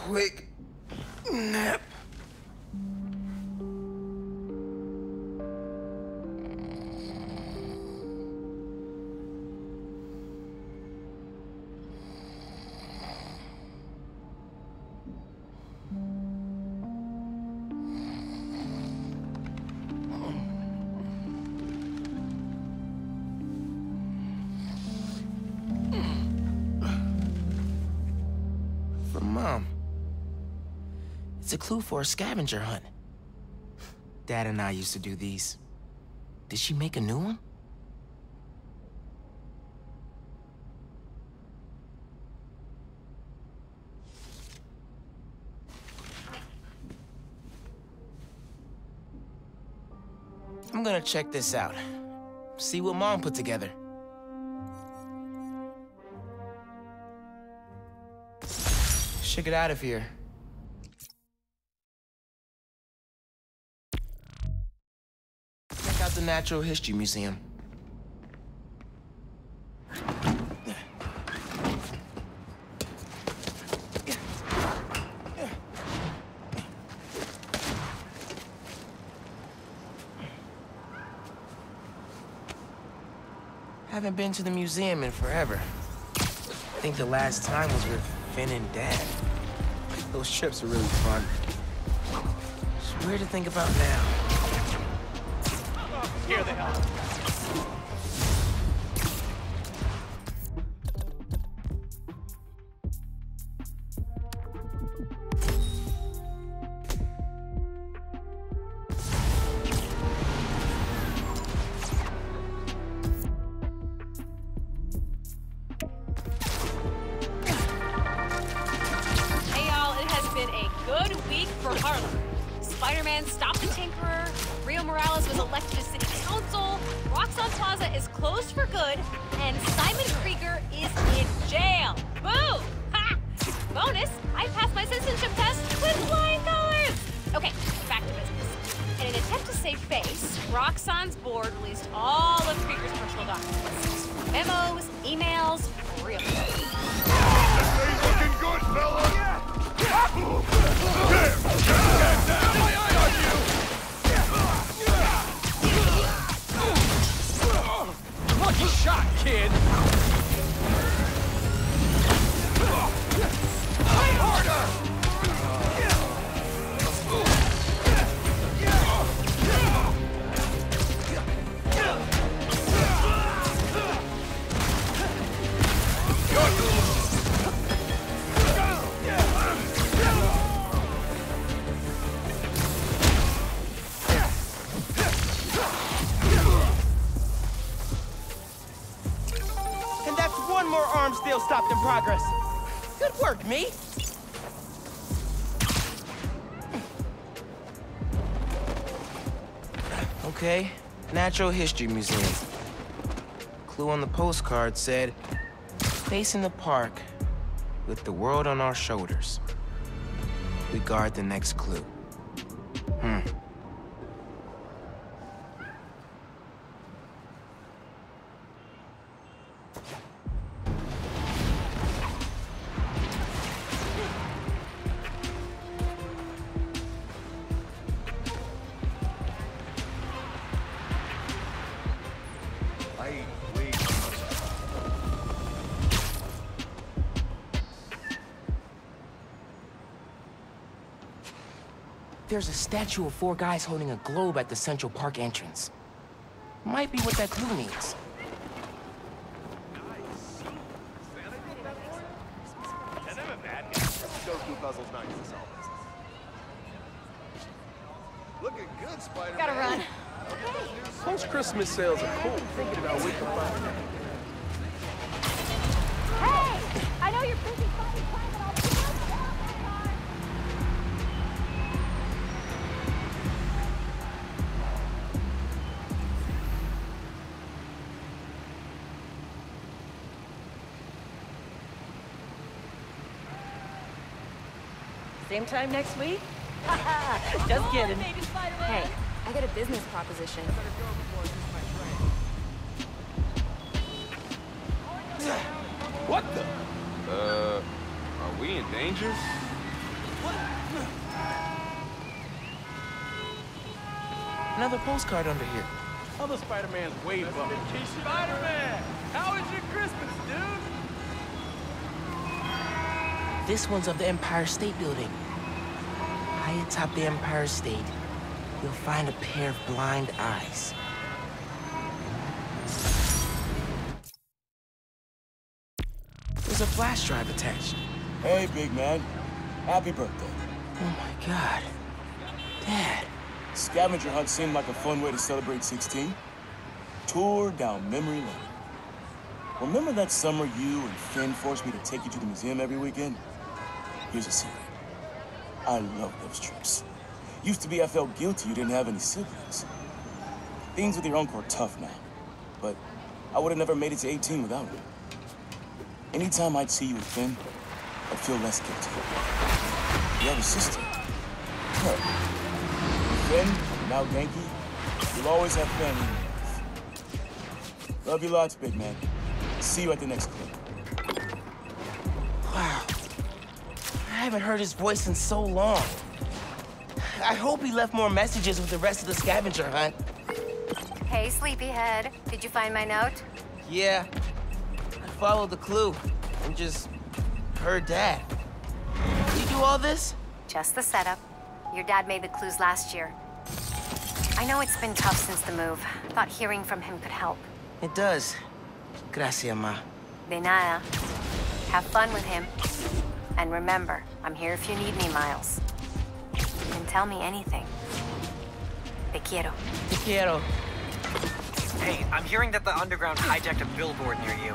quick nap. From Mom. It's a clue for a scavenger hunt. Dad and I used to do these. Did she make a new one? I'm gonna check this out. See what Mom put together. Should get out of here. Check out the Natural History Museum. Haven't been to the museum in forever. I think the last time was with Finn and Dad. Those trips are really fun. It's weird to think about now. Here they are. Spider-Man stopped the Tinkerer, Rio Morales was elected to city council, Roxxon Plaza is closed for good, and Simon Krieger is in jail. Boo! Ha! Bonus, I passed my citizenship test with flying colors! Okay, back to business. In an attempt to save face, Roxxon's board released all of Krieger's personal documents. Memos, emails, real. This thing's looking good, fella! Lucky shot, kid! Play harder! Still stopped in progress. Good work, me. Okay, Natural History Museum. Clue on the postcard said, facing the park with the world on our shoulders. We guard the next clue. There's a statue of 4 guys holding a globe at the Central Park entrance. Might be what that clue means. Looking good, Spider-Man. Gotta run. Post-Christmas sales are cool. Thinking about we can find. Hey! I know you're busy finding time, but I'll be right back. Same time next week? Just kidding. Hey, I got a business proposition. What the? Are we in danger? Another postcard under here. Other Spider-Man's way bumping. Spider-Man! How was your Christmas, dude? This one's of the Empire State Building. High atop the Empire State, you'll find a pair of blind eyes. There's a flash drive attached. Hey, big man. Happy birthday. Oh my God. Dad. Scavenger hunt seemed like a fun way to celebrate 16. Tour down memory lane. Remember that summer you and Finn forced me to take you to the museum every weekend? Here's a secret. I love those trips. Used to be I felt guilty you didn't have any siblings. Things with your uncle are tough now, but I would have never made it to 18 without you. Anytime I'd see you with Finn, I'd feel less guilty. You have a sister. Her. Finn, now Yankee, you'll always have family in your life. Love you lots, big man. See you at the next clip. Wow. I haven't heard his voice in so long. I hope he left more messages with the rest of the scavenger hunt. Hey, sleepyhead. Did you find my note? Yeah. I followed the clue and just heard Dad. Did you do all this? Just the setup. Your dad made the clues last year. I know it's been tough since the move. Thought hearing from him could help. It does. Gracias, Ma. De nada. Have fun with him. And remember, I'm here if you need me, Miles. You can tell me anything. Te quiero. Te quiero. Hey, I'm hearing that the Underground hijacked a billboard near you.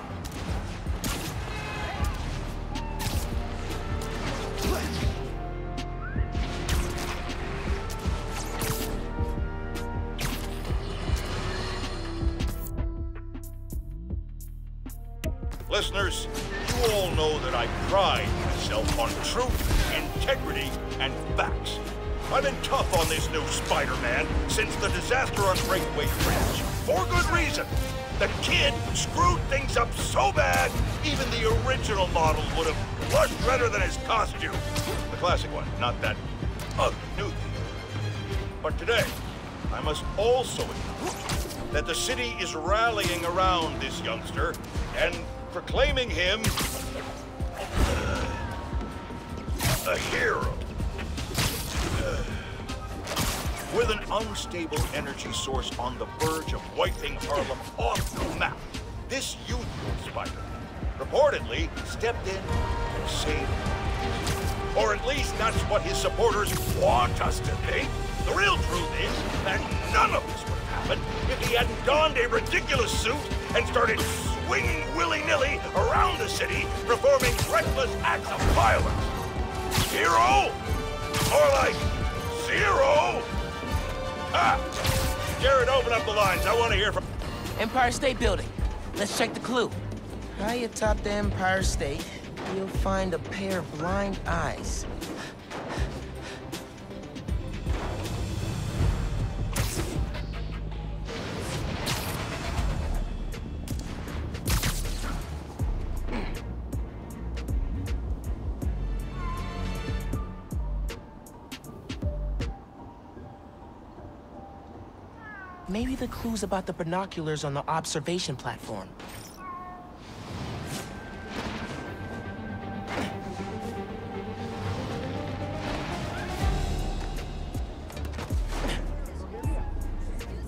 Listeners, you all know that I pride myself on truth, integrity, and facts. I've been tough on this new Spider-Man since the disaster on Breakaway Bridge. For good reason. The kid screwed things up so bad, even the original model would have blushed better than his costume. The classic one, not that ugly new thing. But today, I must also acknowledge that the city is rallying around this youngster and proclaiming him a hero. With an unstable energy source on the verge of wiping Harlem off the map, this youthful Spider reportedly stepped in and saved him. Or at least that's what his supporters want us to think. The real truth is that none of this would have happened if he hadn't donned a ridiculous suit and started swinging willy-nilly around the city, performing reckless acts of violence. Hero? More like zero? Ah! Jared, open up the lines. I want to hear from... Empire State Building. Let's check the clue. High atop the Empire State, you'll find a pair of blind eyes. Maybe the clue's about the binoculars on the observation platform.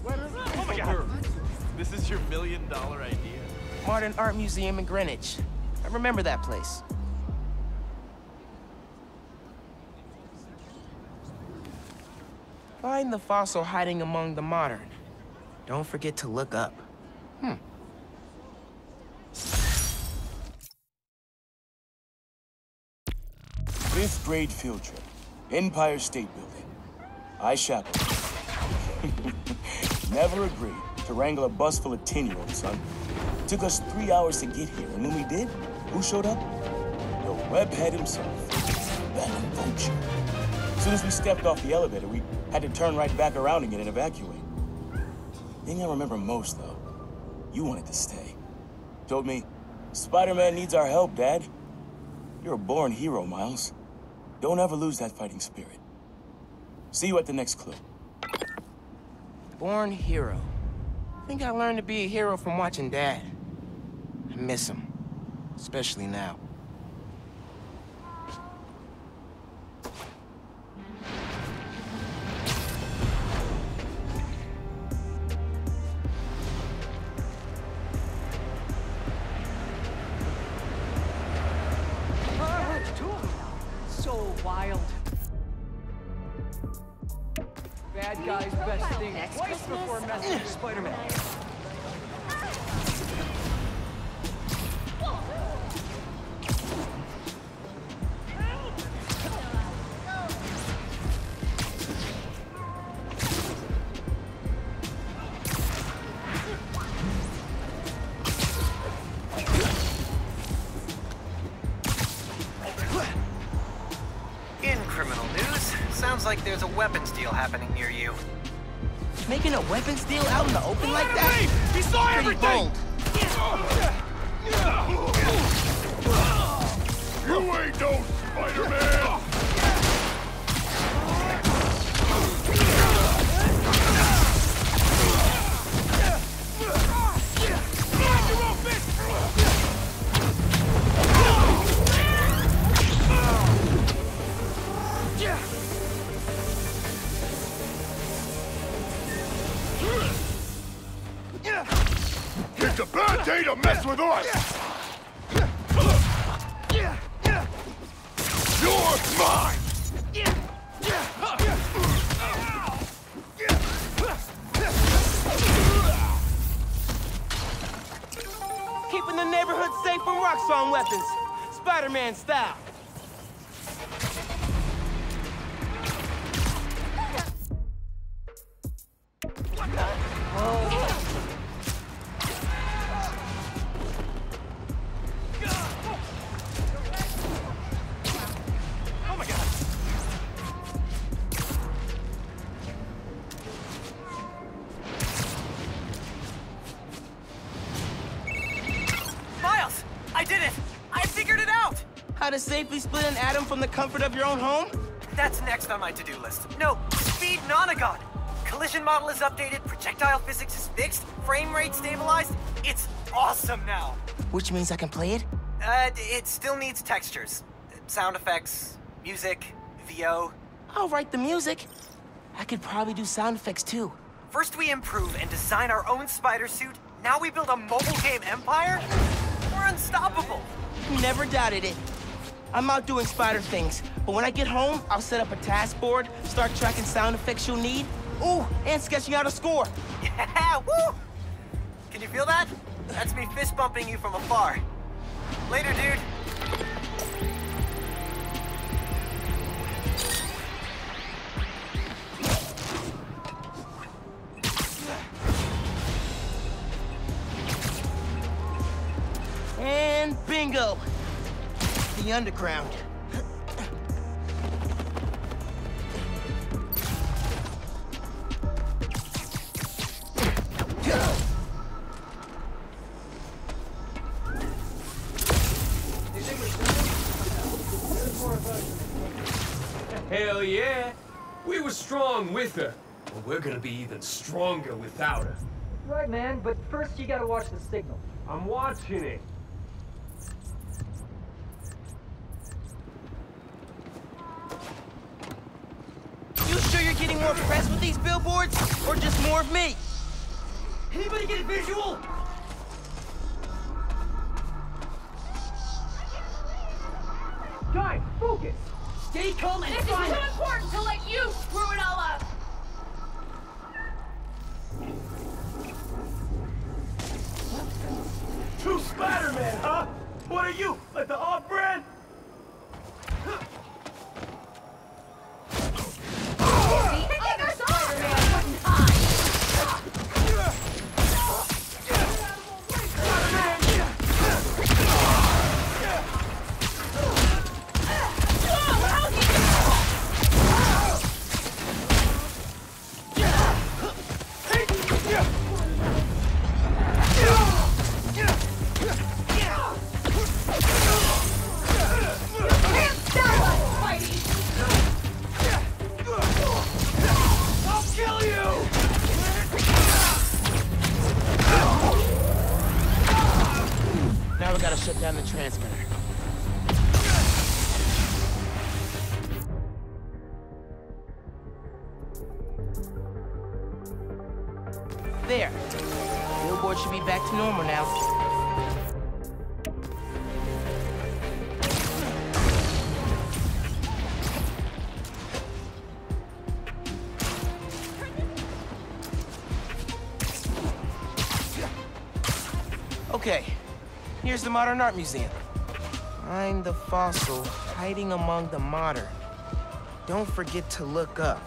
Oh my God! This is your $1 million idea. Modern Art Museum in Greenwich. I remember that place. Find the fossil hiding among the modern. Don't forget to look up. 5th grade field trip. Empire State Building. I shackled. Never agreed to wrangle a bus full of 10-year-olds, son. Took us 3 hours to get here, and when we did, who showed up? The webhead himself. That vulture. As soon as we stepped off the elevator, we had to turn right back around again and evacuate. Thing I remember most, though, you wanted to stay. Told me, Spider-Man needs our help, Dad. You're a born hero, Miles. Don't ever lose that fighting spirit. See you at the next clue. Born hero. I think I learned to be a hero from watching Dad. I miss him, especially now. So wild. Bad guy's best thing twice before messing with Spider-Man. In criminal news, sounds like there's a weapons deal happening near you. Making a weapons deal out in the open like that? Hey! He saw everything! You ain't no Spider-Man! It's a bad day to mess with us! You're mine! Keeping the neighborhood safe from Roxxon weapons. Spider-Man style. Miles! I did it! I figured it out! How to safely split an atom from the comfort of your own home? That's next on my to-do list. No, speed nonagon! Collision model is updated, projectile physics is fixed, frame rate stabilized. It's awesome now! Which means I can play it? It still needs textures. Sound effects, music, VO. I'll write the music. I could probably do sound effects too. First we improve and design our own spider suit. Now we build a mobile game empire? We're unstoppable! Never doubted it. I'm out doing spider things, but when I get home, I'll set up a task board, start tracking sound effects you'll need. Ooh, and sketching out a score. Yeah, woo! Can you feel that? That's me fist bumping you from afar. Later, dude. And bingo! The underground. Hell yeah! We were strong with her. Well, we're gonna be even stronger without her. Right, man, but first you gotta watch the signal. I'm watching it. You sure you're getting more press with these billboards? Or just more of me? Anybody get a visual? Guys, focus! Stay calm and This is find too important to let you screw it all up! True Spider-Man, huh? What are you, like the off-brand? Now we gotta shut down the transmitter. There. Billboard should be back to normal now. Okay, here's the Modern Art Museum. Find the fossil hiding among the modern. Don't forget to look up.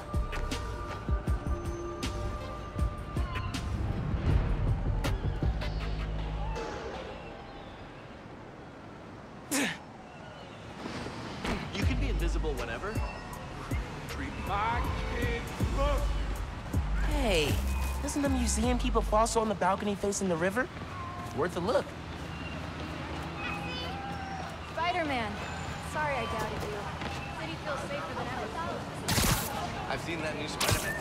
You can be invisible whenever. Treat my kid. Look. Hey, doesn't the museum keep a fossil on the balcony facing the river? Worth a look. Spider-Man. Sorry I doubted you. City feels safer than ever. I've seen that new Spider-Man.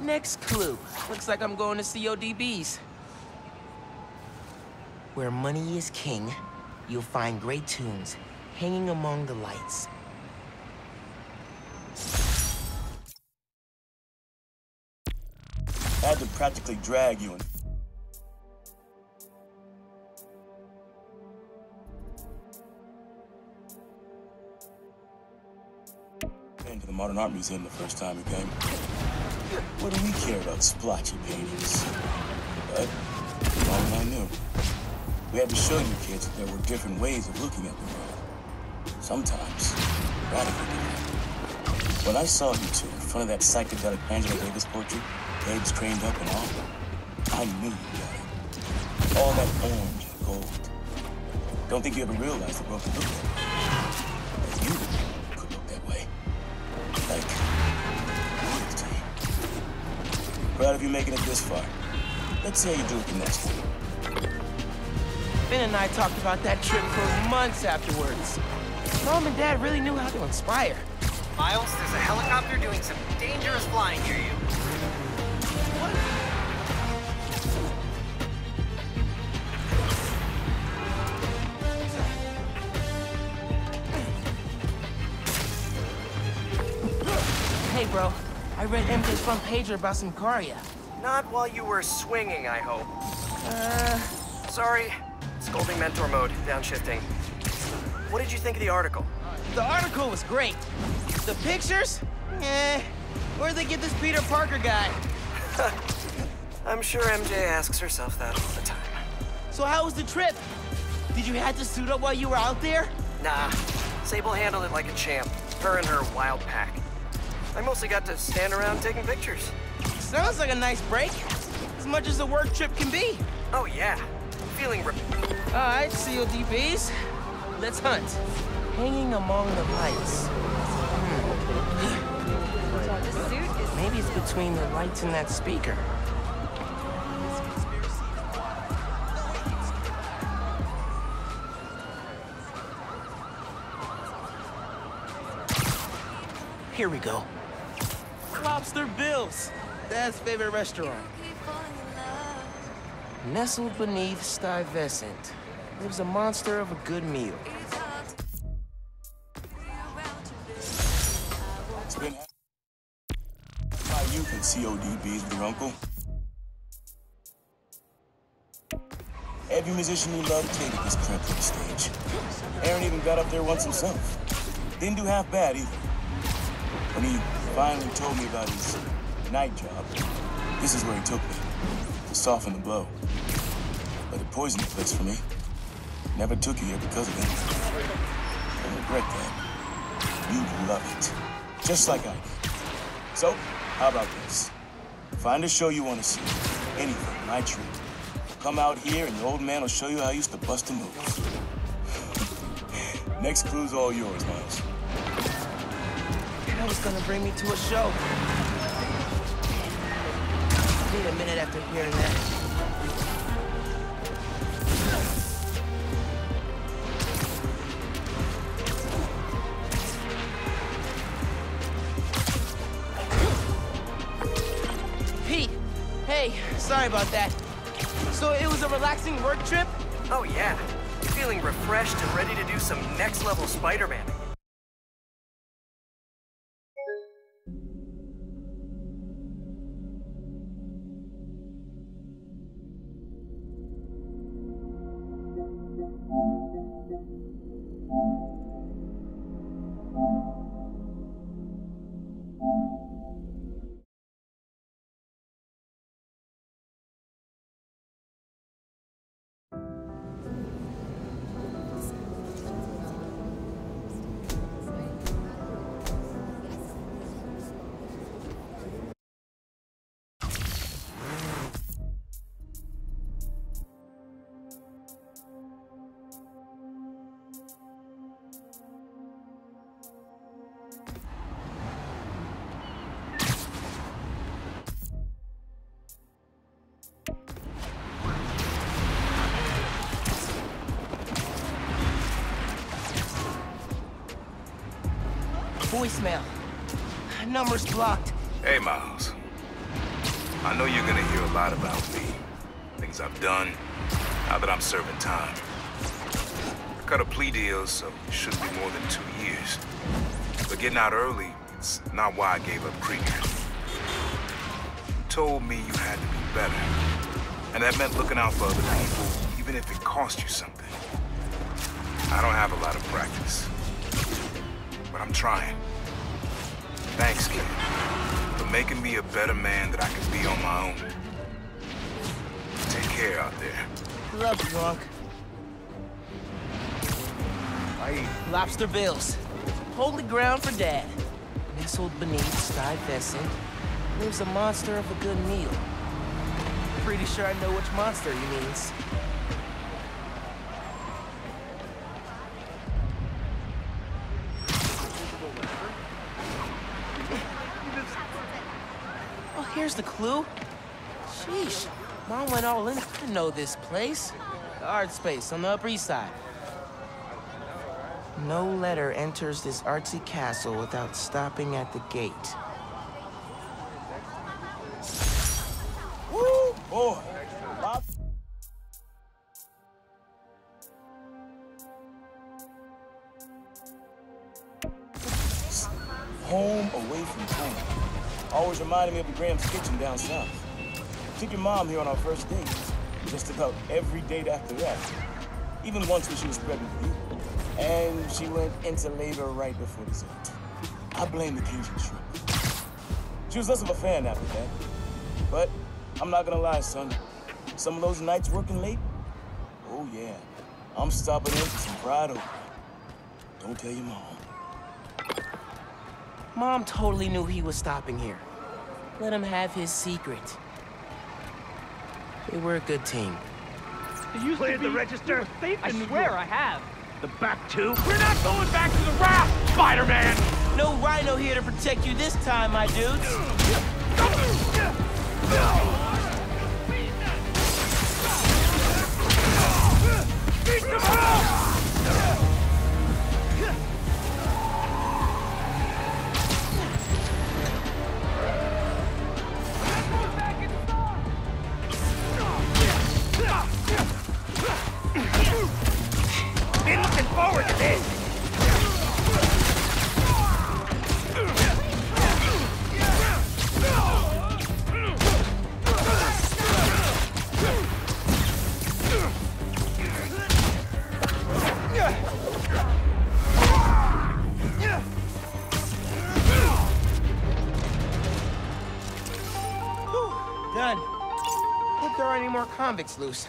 Next clue. Looks like I'm going to CODB's. Where money is king, you'll find great tunes hanging among the lights. I had to practically drag you in. Into the Modern Art Museum the first time we came. What do we care about splotchy paintings? But all I knew. We had to show you kids that there were different ways of looking at the world. Sometimes radically different. When I saw you two in front of that psychedelic Angela Davis portrait, legs craned up and all, I knew you got it. All that orange and gold. Don't think you ever realized the world could look that way. You could look that way. Like, proud of you making it this far. Let's see how you do it the next one. Ben and I talked about that trip for months afterwards. Mom and Dad really knew how to inspire. Miles, there's a helicopter doing some dangerous flying near you. Hey, bro. I read MJ's front pager about some Caria. Not while you were swinging, I hope. Sorry. Scolding mentor mode, downshifting. What did you think of the article? The article was great. The pictures? Where'd they get this Peter Parker guy? I'm sure MJ asks herself that all the time. So how was the trip? Did you have to suit up while you were out there? Nah. Sable handled it like a champ. Her and her wild pack. I mostly got to stand around taking pictures. Sounds like a nice break. As much as a work trip can be. Oh, yeah. Feeling all right, CODBs. Let's hunt. Hanging among the lights. Maybe it's between the lights and that speaker. Here we go. Lobster Bill's. Dad's favorite restaurant. Nestled beneath Stuyvesant lives a monster of a good meal. It's been how you can CODBs with your uncle. Every musician you love came to this crap on stage. Aaron even got up there once himself. Didn't do half bad either. When he finally told me about his night job, this is where he took me, to soften the blow. But it poisoned the place for me. Never took you here because of it. I regret that. You love it. Just like I did. So, how about this? Find a show you want to see. Anything, my treat. Come out here and the old man will show you how I used to bust a move. Next clue's all yours, Miles. That was gonna bring me to a show. Need a minute after hearing that. Sorry about that. So it was a relaxing work trip? Oh yeah. Feeling refreshed and ready to do some next-level Spider-Man. Voicemail. Number's blocked. Hey, Miles. I know you're gonna hear a lot about me. Things I've done, now that I'm serving time. I cut a plea deal, so it shouldn't be more than 2 years. But getting out early, it's not why I gave up Krieger. You told me you had to be better. And that meant looking out for other people, even if it cost you something. I don't have a lot of practice, but I'm trying. Thanks, kid, for making me a better man that I can be on my own. Take care out there. Love you, Unc. Lobster bills. Holy ground for Dad. Nestled beneath sky pheasant lives a monster of a good meal. Pretty sure I know which monster he means. Oh, here's the clue. Sheesh, Mom went all in. I know this place. The art space on the Upper East Side. No letter enters this artsy castle without stopping at the gate. Woo! Boy. Home away from home. Always reminded me of the Graham's kitchen down south. Took your mom here on our first date. Just about every date after that. Even once when she was pregnant with you. And she went into labor right before dessert. I blame the Cajun shrimp. She was less of a fan after that. But I'm not gonna lie, son. Some of those nights working late, oh yeah. I'm stopping in for some fried okra. Don't tell your mom. Mom totally knew he was stopping here. Let him have his secret. They were a good team. You cleared the register? I swear I have. The back two? We're not going back to the raft, Spider-Man! No rhino here to protect you this time, my dudes. Beat them up! Been looking forward to this. Done. Hope there aren't any more convicts loose.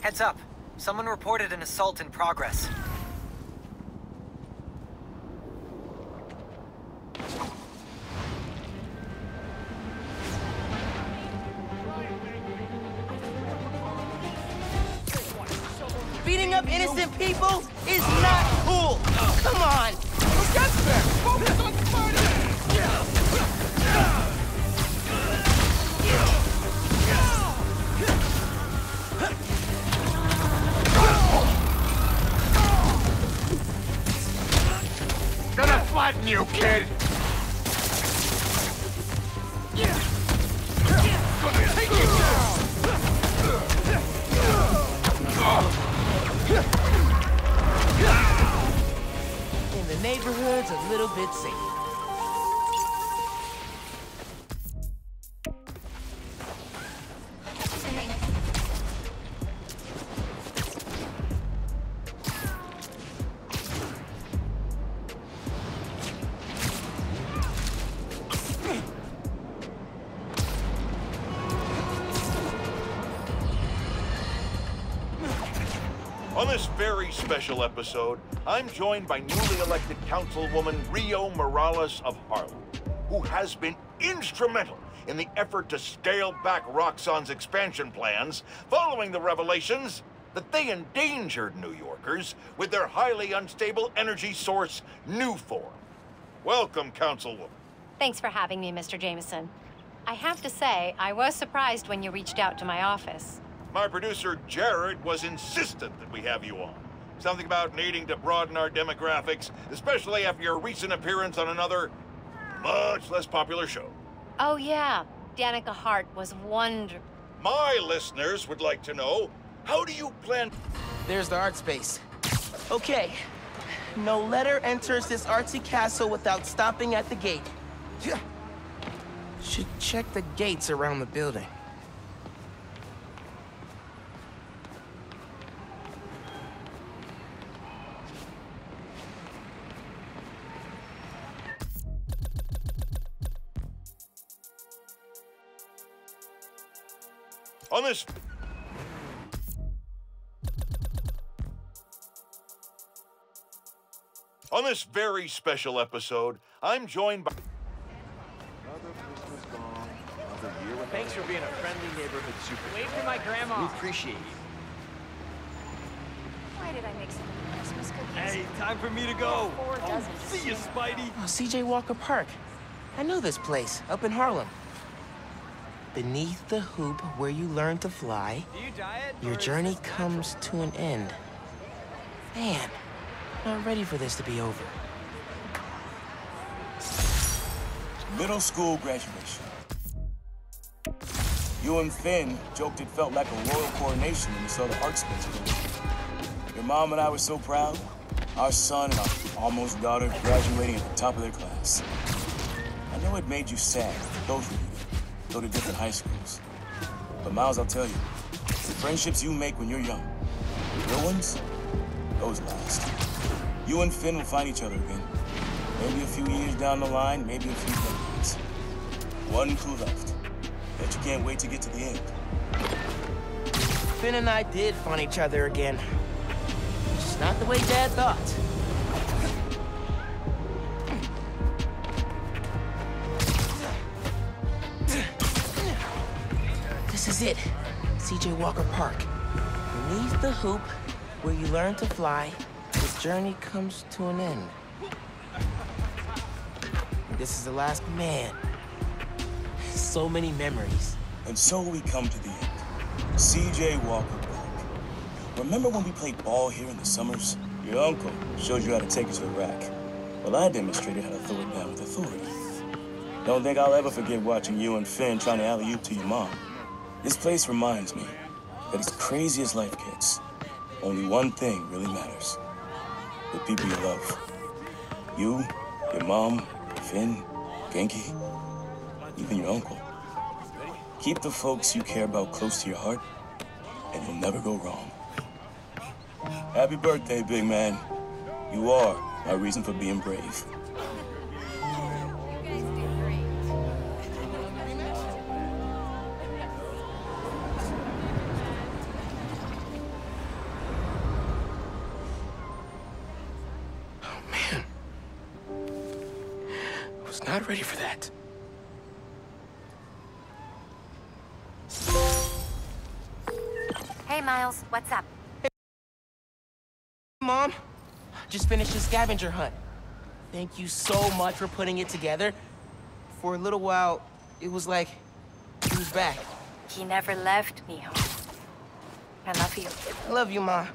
Heads up. Someone reported an assault in progress. Beating up innocent people is not cool. Come on. Who gets there? Focus on Spider-Man. Gonna flatten you, kid. Gonna take you down. And the neighborhood's a little bit safe. On this very special episode, I'm joined by newly elected Councilwoman Rio Morales of Harlem, who has been instrumental in the effort to scale back Roxxon's expansion plans following the revelations that they endangered New Yorkers with their highly unstable energy source, Nuform. Welcome, Councilwoman. Thanks for having me, Mr. Jameson. I have to say, I was surprised when you reached out to my office. My producer, Jared, was insistent that we have you on. Something about needing to broaden our demographics, especially after your recent appearance on another, much less popular show. Oh, yeah. Danica Hart was wonderful. My listeners would like to know, how do you plan... There's the art space. Okay. No letter enters this artsy castle without stopping at the gate. Should check the gates around the building. On this very special episode, I'm joined by... Thanks for being a friendly neighborhood superhero. Wave to my grandma. We appreciate you. Why did I make so many Christmas cookies? Hey, time for me to go. See you, Spidey. Oh, CJ Walker Park. I know this place, up in Harlem. Beneath the hoop where you learn to fly, your journey comes to an end. Man, I'm not ready for this to be over. Middle school graduation. You and Finn joked it felt like a royal coronation when we saw the art space building. Your mom and I were so proud. Our son and our almost daughter graduating at the top of their class. I know it made you sad, both of you. Go to different high schools. But Miles, I'll tell you, the friendships you make when you're young, the real ones, those last. You and Finn will find each other again. Maybe a few years down the line, maybe a few decades. One clue left. Bet you can't wait to get to the end. Finn and I did find each other again. Just not the way Dad thought. This is it, CJ Walker Park. Beneath the hoop, where you learn to fly, this journey comes to an end. And this is the last man. So many memories. And so we come to the end. CJ Walker Park. Remember when we played ball here in the summers? Your uncle showed you how to take it to the rack. Well, I demonstrated how to throw it down with authority. Don't think I'll ever forget watching you and Finn trying to alley-oop to your mom. This place reminds me that as crazy as life gets, only one thing really matters. The people you love. You, your mom, Finn, Genki, even your uncle. Keep the folks you care about close to your heart, and you'll never go wrong. Happy birthday, big man. You are my reason for being brave. was not ready for that. Hey, Miles, what's up? Hey, Mom. Just finished a scavenger hunt. Thank you so much for putting it together. For a little while, it was like he was back. He never left, mijo. I love you. I love you, Ma.